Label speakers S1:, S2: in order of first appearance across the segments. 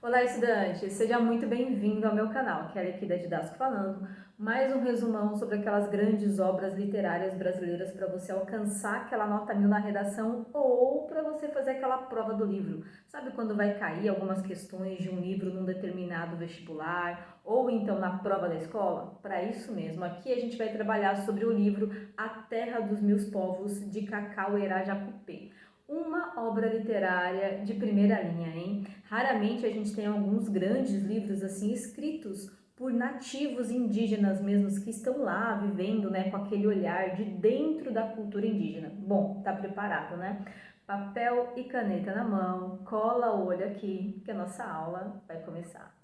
S1: Olá, estudante! Seja muito bem-vindo ao meu canal. Kelly aqui da Didasco falando. Mais um resumão sobre aquelas grandes obras literárias brasileiras para você alcançar aquela nota 1000 na redação ou para você fazer aquela prova do livro. Sabe quando vai cair algumas questões de um livro num determinado vestibular ou então na prova da escola? Para isso mesmo, aqui a gente vai trabalhar sobre o livro A Terra dos Meus Povos, de Cacau Jacupé. Uma obra literária de primeira linha, hein? Raramente a gente tem alguns grandes livros assim escritos por nativos indígenas mesmos que estão lá vivendo, né, com aquele olhar de dentro da cultura indígena. Bom, tá preparado, né? Papel e caneta na mão, cola o olho aqui, que a nossa aula vai começar.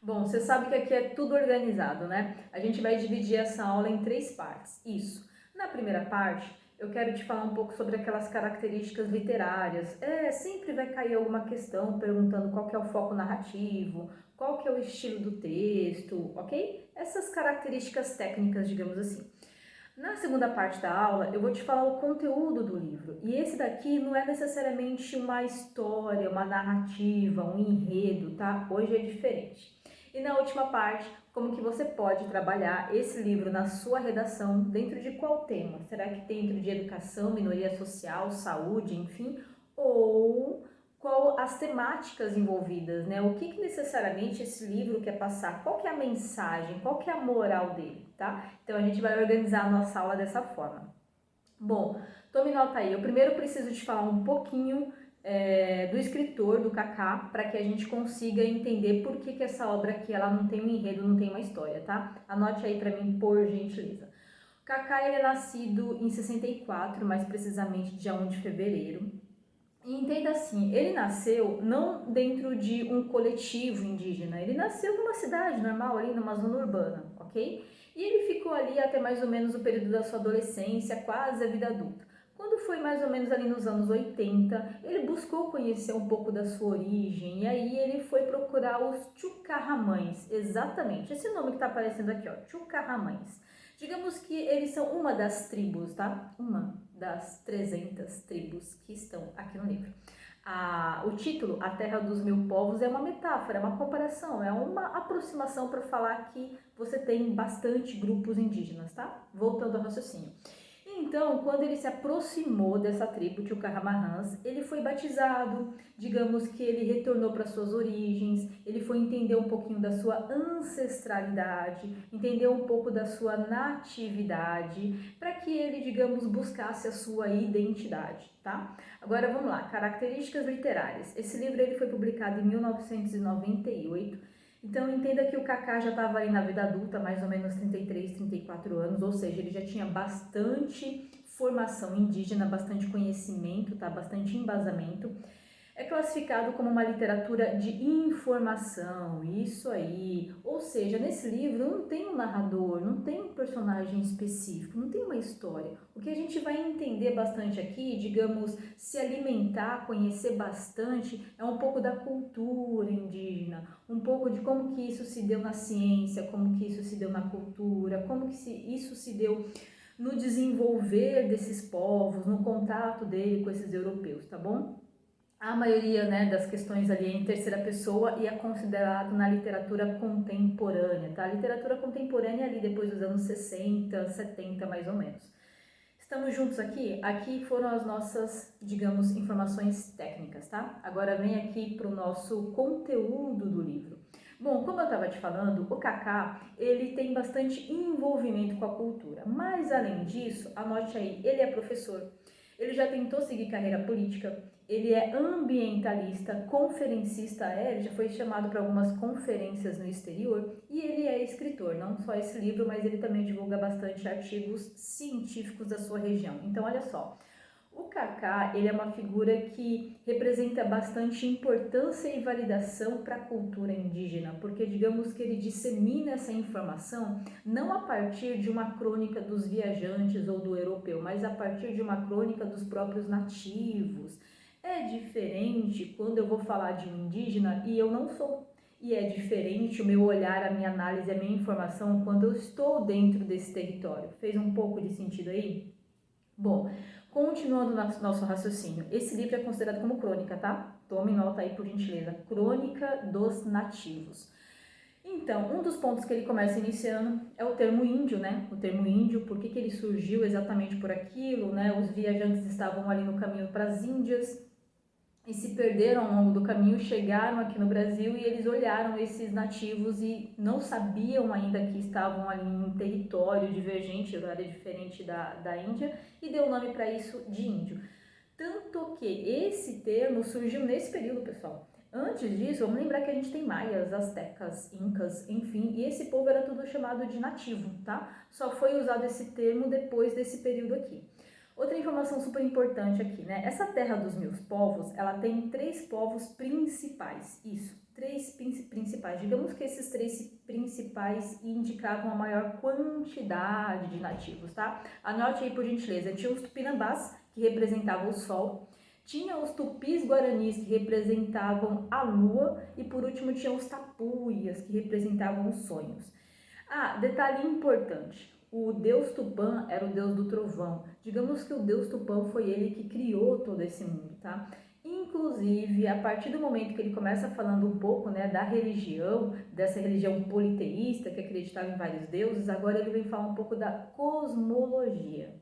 S1: Bom, você sabe que aqui é tudo organizado, né? A gente vai dividir essa aula em 3 partes. Isso. Na primeira parte, eu quero te falar um pouco sobre aquelas características literárias. Sempre vai cair alguma questão perguntando qual que é o foco narrativo, qual que é o estilo do texto, ok? Essas características técnicas, digamos assim. Na segunda parte da aula, eu vou te falar o conteúdo do livro. E esse daqui não é necessariamente uma história, uma narrativa, um enredo, tá? Hoje é diferente. E na última parte, como que você pode trabalhar esse livro na sua redação, dentro de qual tema? Será que dentro de educação, minoria social, saúde, enfim? Ou qual as temáticas envolvidas, né? O que necessariamente esse livro quer passar? Qual que é a mensagem? Qual que é a moral dele, tá? Então a gente vai organizar a nossa aula dessa forma. Bom, tome nota aí. Eu primeiro preciso te falar um pouquinho do escritor, do Kaká, para que a gente consiga entender por que essa obra aqui ela não tem um enredo, não tem uma história, tá? Anote aí para mim, por gentileza. O Kaká ele é nascido em 64, mais precisamente dia 1 de fevereiro. E entenda assim, ele nasceu não dentro de um coletivo indígena, ele nasceu numa cidade normal, ali numa zona urbana, ok? E ele ficou ali até mais ou menos o período da sua adolescência, quase a vida adulta. Quando foi mais ou menos ali nos anos 80, ele buscou conhecer um pouco da sua origem, e aí ele foi procurar os Tchucarramães, exatamente, esse nome que está aparecendo aqui, ó, Tchucarramães. Digamos que eles são uma das tribos, tá? Uma das 300 tribos que estão aqui no livro. O título, A Terra dos Mil Povos, é uma metáfora, é uma comparação, é uma aproximação para falar que você tem bastante grupos indígenas, tá? Voltando ao raciocínio. Então, quando ele se aproximou dessa tribo, Tchucarramarrãs, ele foi batizado, digamos que ele retornou para suas origens, ele foi entender um pouquinho da sua ancestralidade, entender um pouco da sua natividade, para que ele, digamos, buscasse a sua identidade, tá? Agora vamos lá, características literárias. Esse livro ele foi publicado em 1998. Então entenda que o Kaká já estava aí na vida adulta, mais ou menos 33, 34 anos, ou seja, ele já tinha bastante formação indígena, bastante conhecimento, tá? Bastante embasamento. É classificado como uma literatura de informação, isso aí. Ou seja, nesse livro não tem um narrador, não tem um personagem específico, não tem uma história. O que a gente vai entender bastante aqui, digamos, se alimentar, conhecer bastante, é um pouco da cultura indígena, um pouco de como que isso se deu na ciência, como que isso se deu na cultura, como que isso se deu no desenvolver desses povos, no contato dele com esses europeus, tá bom? A maioria, né, das questões ali é em terceira pessoa e é considerado na literatura contemporânea, tá? A literatura contemporânea ali depois dos anos 60, 70 mais ou menos. Estamos juntos aqui? Aqui foram as nossas, digamos, informações técnicas, tá? Agora vem aqui para o nosso conteúdo do livro. Bom, como eu estava te falando, o Kaká, ele tem bastante envolvimento com a cultura, mas além disso, anote aí, ele é professor, ele já tentou seguir carreira política, ele é ambientalista, conferencista, ele já foi chamado para algumas conferências no exterior e ele é escritor, não só esse livro, mas ele também divulga bastante artigos científicos da sua região. Então, olha só, o Kaká, ele é uma figura que representa bastante importância e validação para a cultura indígena, porque digamos que ele dissemina essa informação não a partir de uma crônica dos viajantes ou do europeu, mas a partir de uma crônica dos próprios nativos. É diferente quando eu vou falar de um indígena e eu não sou. E é diferente o meu olhar, a minha análise, a minha informação quando eu estou dentro desse território. Fez um pouco de sentido aí? Bom, Continuando nosso raciocínio, esse livro é considerado como crônica, tá? Tome nota aí, por gentileza. Crônica dos Nativos. Então, um dos pontos que ele começa iniciando é o termo índio, né? O termo índio, por que ele surgiu exatamente por aquilo, né? Os viajantes estavam ali no caminho para as Índias e se perderam ao longo do caminho, chegaram aqui no Brasil e eles olharam esses nativos e não sabiam ainda que estavam ali em um território divergente, horário diferente da Índia, e deu o nome para isso de índio. Tanto que esse termo surgiu nesse período, pessoal. Antes disso, vamos lembrar que a gente tem maias, astecas, incas, enfim, e esse povo era tudo chamado de nativo, tá? Só foi usado esse termo depois desse período aqui. Outra informação super importante aqui, né? Essa terra dos meus povos, ela tem 3 povos principais, isso, 3 principais. Digamos que esses 3 principais indicavam a maior quantidade de nativos, tá? Anote aí, por gentileza. Tinha os Tupinambás, que representavam o sol, tinha os Tupis Guaranis, que representavam a lua, e por último tinha os Tapuias, que representavam os sonhos. Ah, detalhe importante, o deus Tupã era o deus do trovão. Digamos que o deus Tupã foi ele que criou todo esse mundo, tá? Inclusive, a partir do momento que ele começa falando um pouco, né, da religião, dessa religião politeísta que acreditava em vários deuses, agora ele vem falar um pouco da cosmologia.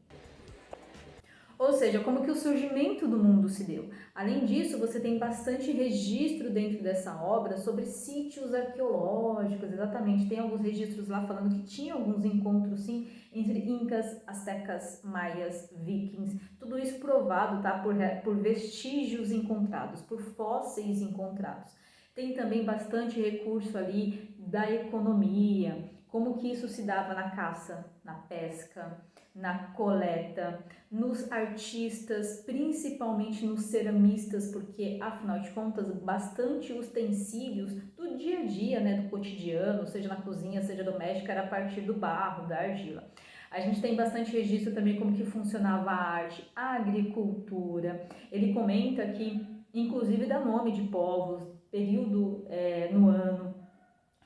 S1: Ou seja, como que o surgimento do mundo se deu. Além disso, você tem bastante registro dentro dessa obra sobre sítios arqueológicos, exatamente. Tem alguns registros lá falando que tinha alguns encontros, sim, entre incas, astecas, maias, vikings. Tudo isso provado, tá, por vestígios encontrados, por fósseis encontrados. Tem também bastante recurso ali da economia, como que isso se dava na caça, na pesca, na coleta, nos artistas, principalmente nos ceramistas, porque afinal de contas, bastante utensílios do dia a dia, né, do cotidiano, seja na cozinha, seja doméstica, era a partir do barro, da argila. A gente tem bastante registro também como que funcionava a arte, a agricultura. Ele comenta que, inclusive, dá nome de povos, período no ano,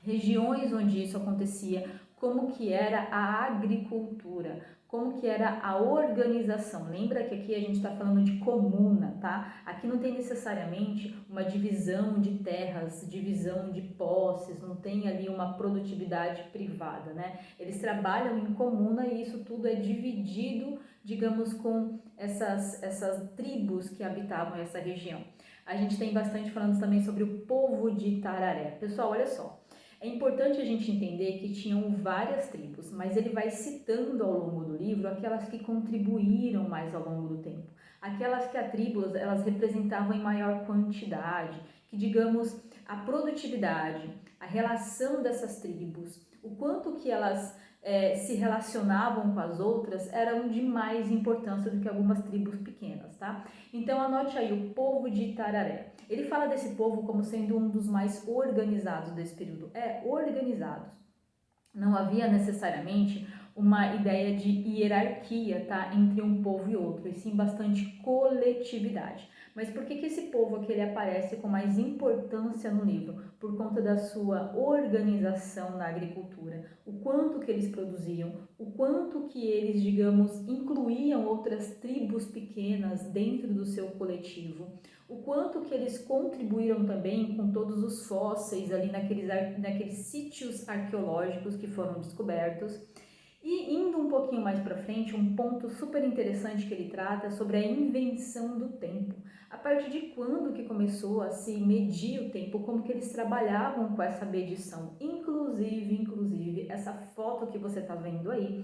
S1: regiões onde isso acontecia, como que era a agricultura, como que era a organização. Lembra que aqui a gente está falando de comuna, tá? Aqui não tem necessariamente uma divisão de terras, divisão de posses, não tem ali uma produtividade privada, né? Eles trabalham em comuna e isso tudo é dividido, digamos, com essas tribos que habitavam essa região. A gente tem bastante falando também sobre o povo de Tararé. Pessoal, olha só. É importante a gente entender que tinham várias tribos, mas ele vai citando ao longo do livro aquelas que contribuíram mais ao longo do tempo, aquelas que as tribos elas representavam em maior quantidade, que digamos a produtividade, a relação dessas tribos, o quanto que elas se relacionavam com as outras eram de mais importância do que algumas tribos pequenas, tá? Então anote aí o povo de Itararé. Ele fala desse povo como sendo um dos mais organizados desse período. Organizados. Não havia necessariamente uma ideia de hierarquia, tá, entre um povo e outro, e sim bastante coletividade. Mas por que esse povo aqui ele aparece com mais importância no livro? Por conta da sua organização na agricultura, o quanto que eles produziam, o quanto que eles, digamos, incluíam outras tribos pequenas dentro do seu coletivo, o quanto que eles contribuíram também com todos os fósseis ali naqueles sítios arqueológicos que foram descobertos. E indo um pouquinho mais para frente, um ponto super interessante que ele trata é sobre a invenção do tempo. A partir de quando que começou a se medir o tempo, como que eles trabalhavam com essa medição. Inclusive, essa foto que você está vendo aí,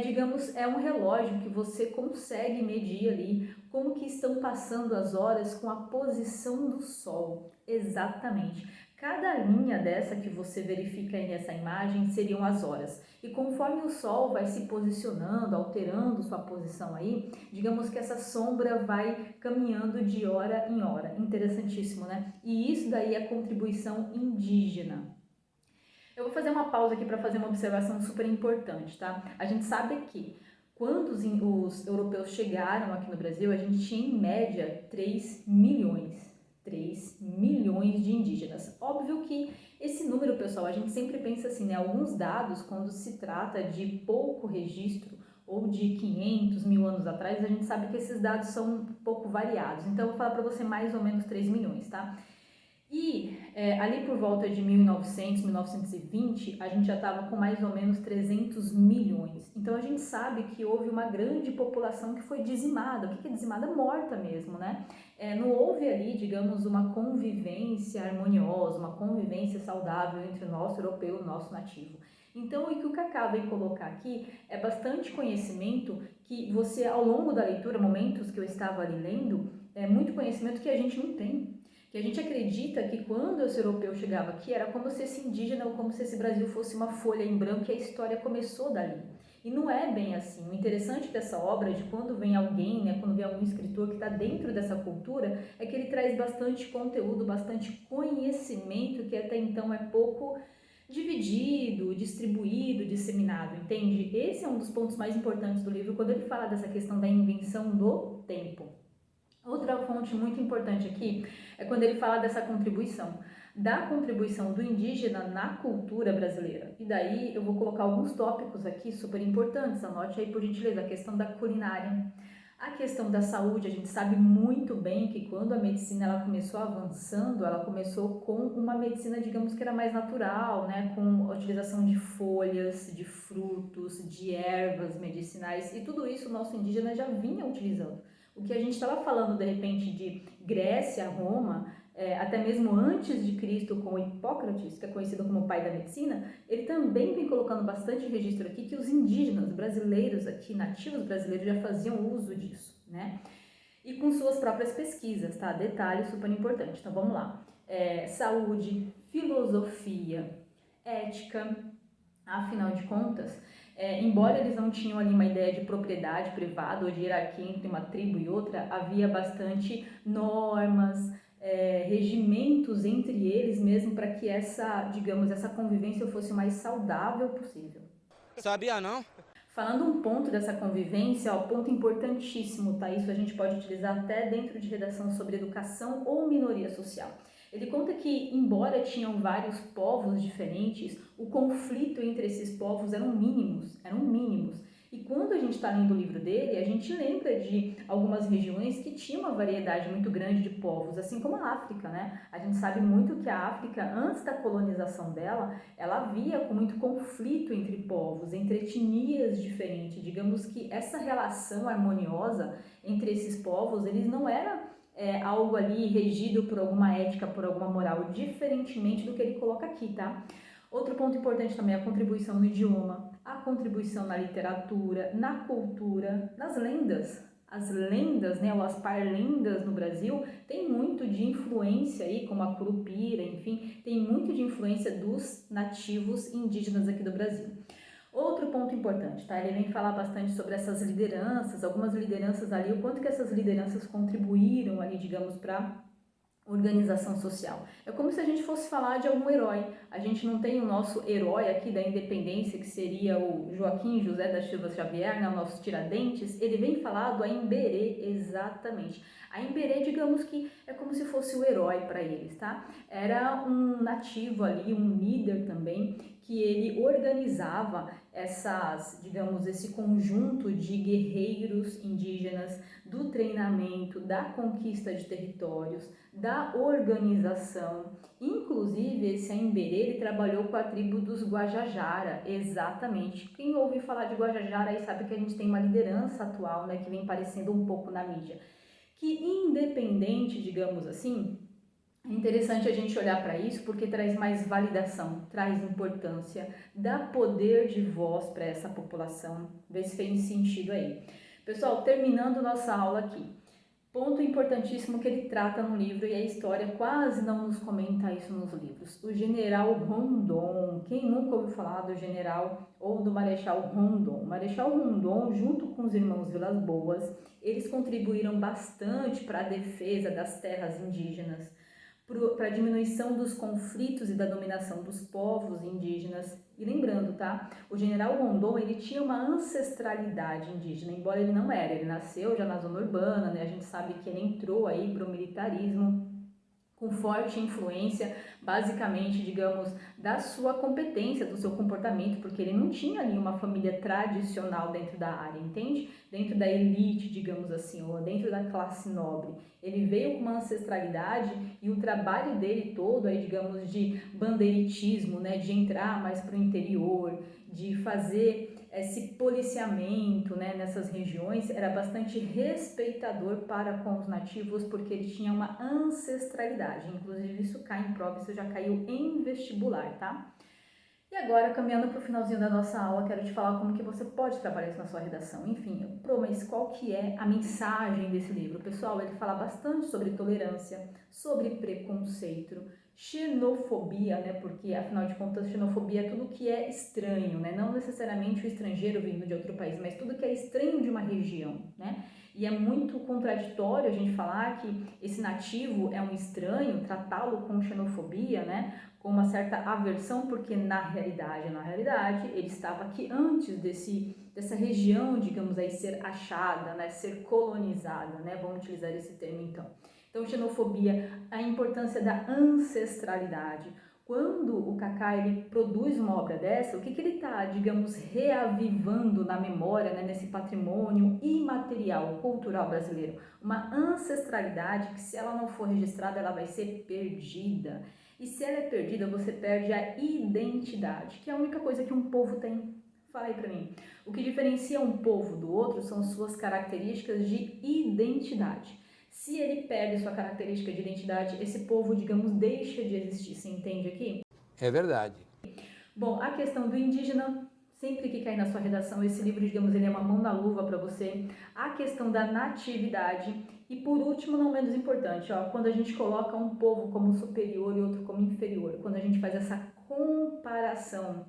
S1: digamos, é um relógio que você consegue medir ali como que estão passando as horas com a posição do sol. Exatamente. Cada linha dessa que você verifica aí nessa imagem seriam as horas. E conforme o Sol vai se posicionando, alterando sua posição aí, digamos que essa sombra vai caminhando de hora em hora. Interessantíssimo, né? E isso daí é contribuição indígena. Eu vou fazer uma pausa aqui para fazer uma observação super importante, tá? A gente sabe que quando os europeus chegaram aqui no Brasil, a gente tinha em média 3 milhões de indígenas. Óbvio que esse número, pessoal, a gente sempre pensa assim, né? Alguns dados, quando se trata de pouco registro ou de 500 mil anos atrás, a gente sabe que esses dados são um pouco variados. Então, eu vou falar para você mais ou menos 3 milhões, tá? E ali por volta de 1900, 1920, a gente já estava com mais ou menos 300 milhões. Então a gente sabe que houve uma grande população que foi dizimada. O que é dizimada? Morta mesmo, né? Não houve ali, digamos, uma convivência harmoniosa, uma convivência saudável entre o nosso europeu e o nosso nativo. Então, o que o Kaká vem colocar aqui é bastante conhecimento que você, ao longo da leitura, momentos que eu estava ali lendo, é muito conhecimento que a gente não tem. Que a gente acredita que quando esse europeu chegava aqui era como se esse indígena ou como se esse Brasil fosse uma folha em branco e a história começou dali. E não é bem assim. O interessante dessa obra, de quando vem alguém, né, quando vem algum escritor que está dentro dessa cultura, é que ele traz bastante conteúdo, bastante conhecimento que até então é pouco dividido, distribuído, disseminado, entende? Esse é um dos pontos mais importantes do livro, quando ele fala dessa questão da invenção do tempo. Outra fonte muito importante aqui é quando ele fala dessa contribuição, da contribuição do indígena na cultura brasileira. E daí eu vou colocar alguns tópicos aqui super importantes, anote aí por gentileza, a questão da culinária, a questão da saúde. A gente sabe muito bem que quando a medicina ela começou avançando, ela começou com uma medicina, digamos que era mais natural, né, com a utilização de folhas, de frutos, de ervas medicinais, e tudo isso o nosso indígena já vinha utilizando. O que a gente estava falando, de repente, de Grécia, Roma, até mesmo antes de Cristo, com Hipócrates, que é conhecido como o pai da medicina, ele também vem colocando bastante registro aqui que os indígenas brasileiros aqui, nativos brasileiros, já faziam uso disso, né? E com suas próprias pesquisas, tá? Detalhe super importante. Então, vamos lá. Saúde, filosofia, ética, afinal de contas, embora eles não tinham ali uma ideia de propriedade privada ou de hierarquia entre uma tribo e outra, havia bastante normas, regimentos entre eles mesmo para que essa, digamos, essa convivência fosse o mais saudável possível.
S2: Sabia não?
S1: Falando um ponto dessa convivência, ó, ponto importantíssimo, tá? Isso a gente pode utilizar até dentro de redação sobre educação ou minoria social. Ele conta que, embora tinham vários povos diferentes, o conflito entre esses povos eram mínimos, E quando a gente está lendo o livro dele, a gente lembra de algumas regiões que tinham uma variedade muito grande de povos, assim como a África, né? A gente sabe muito que a África, antes da colonização dela, ela via com muito conflito entre povos, entre etnias diferentes. Digamos que essa relação harmoniosa entre esses povos, eles não era algo ali regido por alguma ética, por alguma moral, diferentemente do que ele coloca aqui, tá? Outro ponto importante também é a contribuição no idioma, a contribuição na literatura, na cultura, nas lendas. As lendas, né, ou as parlendas no Brasil, tem muito de influência aí, como a Curupira, enfim, tem muito de influência dos nativos indígenas aqui do Brasil. Outro ponto importante, tá? Ele vem falar bastante sobre essas lideranças, algumas lideranças ali, o quanto que essas lideranças contribuíram ali, digamos, para organização social. É como se a gente fosse falar de algum herói. A gente não tem o nosso herói aqui da independência, que seria o Joaquim José da Silva Xavier, né, o nosso Tiradentes. Ele vem falar do Aimberê, exatamente. Aimberê, digamos que é como se fosse o herói para eles, tá? Era um nativo ali, um líder também, que ele organizava essas, digamos, esse conjunto de guerreiros indígenas, do treinamento, da conquista de territórios, da organização. Inclusive, esse Aimberê, ele trabalhou com a tribo dos Guajajara, exatamente. Quem ouve falar de Guajajara aí sabe que a gente tem uma liderança atual, né, que vem aparecendo um pouco na mídia. Que independente, digamos assim, é interessante a gente olhar para isso porque traz mais validação, traz importância, dá poder de voz para essa população. Vê se fez sentido aí. Pessoal, terminando nossa aula aqui. Ponto importantíssimo que ele trata no livro, e a história quase não nos comenta isso nos livros. O general Rondon. Quem nunca ouviu falar do general ou do Marechal Rondon? O Marechal Rondon, junto com os irmãos Vilas Boas, eles contribuíram bastante para a defesa das terras indígenas, para a diminuição dos conflitos e da dominação dos povos indígenas. E lembrando, tá? O general Rondon, ele tinha uma ancestralidade indígena, embora ele não era. Ele nasceu já na zona urbana, né? A gente sabe que ele entrou aí para o militarismo com forte influência, basicamente, digamos, da sua competência, do seu comportamento, porque ele não tinha ali uma família tradicional dentro da área, entende? Dentro da elite, digamos assim, ou dentro da classe nobre. Ele veio com uma ancestralidade e o trabalho dele todo, aí, digamos, de bandeiritismo, né, de entrar mais para o interior, de fazer esse policiamento, né, nessas regiões, era bastante respeitador para com os nativos, porque ele tinha uma ancestralidade. Inclusive isso cai em prova, isso já caiu em vestibular, tá? E agora, caminhando para o finalzinho da nossa aula, quero te falar como que você pode trabalhar isso na sua redação. Enfim, mas qual que é a mensagem desse livro? Pessoal, ele fala bastante sobre tolerância, sobre preconceito, xenofobia, né? Porque, afinal de contas, xenofobia é tudo que é estranho, né? Não necessariamente o estrangeiro vindo de outro país, mas tudo que é estranho de uma região, né? E é muito contraditório a gente falar que esse nativo é um estranho, tratá-lo com xenofobia, né? Com uma certa aversão, porque na realidade, ele estava aqui antes dessa região, digamos aí, ser achada, né? Ser colonizada, né? Vamos utilizar esse termo então. Então, xenofobia, a importância da ancestralidade. Quando o Kaká ele produz uma obra dessa, o que ele está, digamos, reavivando na memória, né, nesse patrimônio imaterial, cultural brasileiro? Uma ancestralidade que, se ela não for registrada, ela vai ser perdida. E se ela é perdida, você perde a identidade, que é a única coisa que um povo tem. Fala aí pra mim. O que diferencia um povo do outro são suas características de identidade. Se ele perde sua característica de identidade, esse povo, digamos, deixa de existir. Você entende aqui?
S2: É verdade.
S1: Bom, a questão do indígena, sempre que cair na sua redação, esse livro, digamos, ele é uma mão na luva para você. A questão da natividade. E por último, não menos importante, ó, quando a gente coloca um povo como superior e outro como inferior, quando a gente faz essa comparação,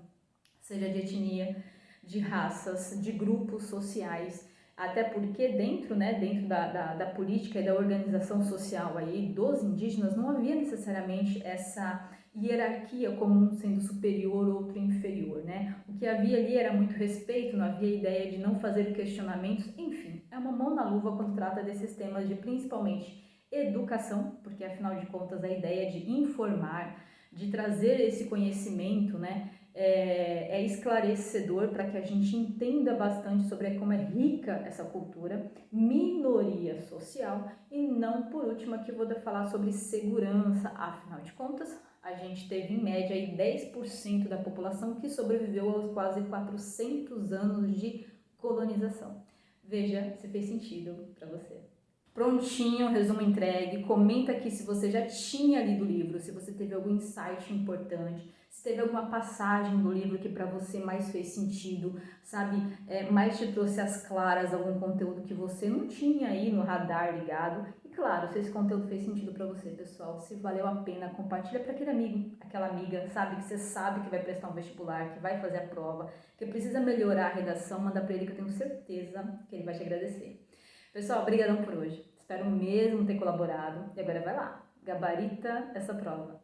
S1: seja de etnia, de raças, de grupos sociais, até porque dentro da política e da organização social aí dos indígenas não havia necessariamente essa hierarquia como um sendo superior ou outro inferior, né? O que havia ali era muito respeito, não havia ideia de não fazer questionamentos, enfim, é uma mão na luva quando trata desses temas de principalmente educação, porque afinal de contas a ideia de informar, de trazer esse conhecimento, né, é esclarecedor para que a gente entenda bastante sobre como é rica essa cultura, minoria social e não, por último, aqui vou falar sobre segurança. Afinal de contas, a gente teve em média aí 10% da população que sobreviveu aos quase 400 anos de colonização. Veja se fez sentido para você. Prontinho, resumo entregue. Comenta aqui se você já tinha lido o livro, se você teve algum insight importante, se teve alguma passagem do livro que para você mais fez sentido, sabe, mais te trouxe às claras algum conteúdo que você não tinha aí no radar ligado. E claro, se esse conteúdo fez sentido para você, pessoal, se valeu a pena, compartilha para aquele amigo, aquela amiga, sabe, que você sabe que vai prestar um vestibular, que vai fazer a prova, que precisa melhorar a redação, manda para ele que eu tenho certeza que ele vai te agradecer. Pessoal, obrigadão por hoje. Espero mesmo ter colaborado. E agora vai lá, gabarita essa prova.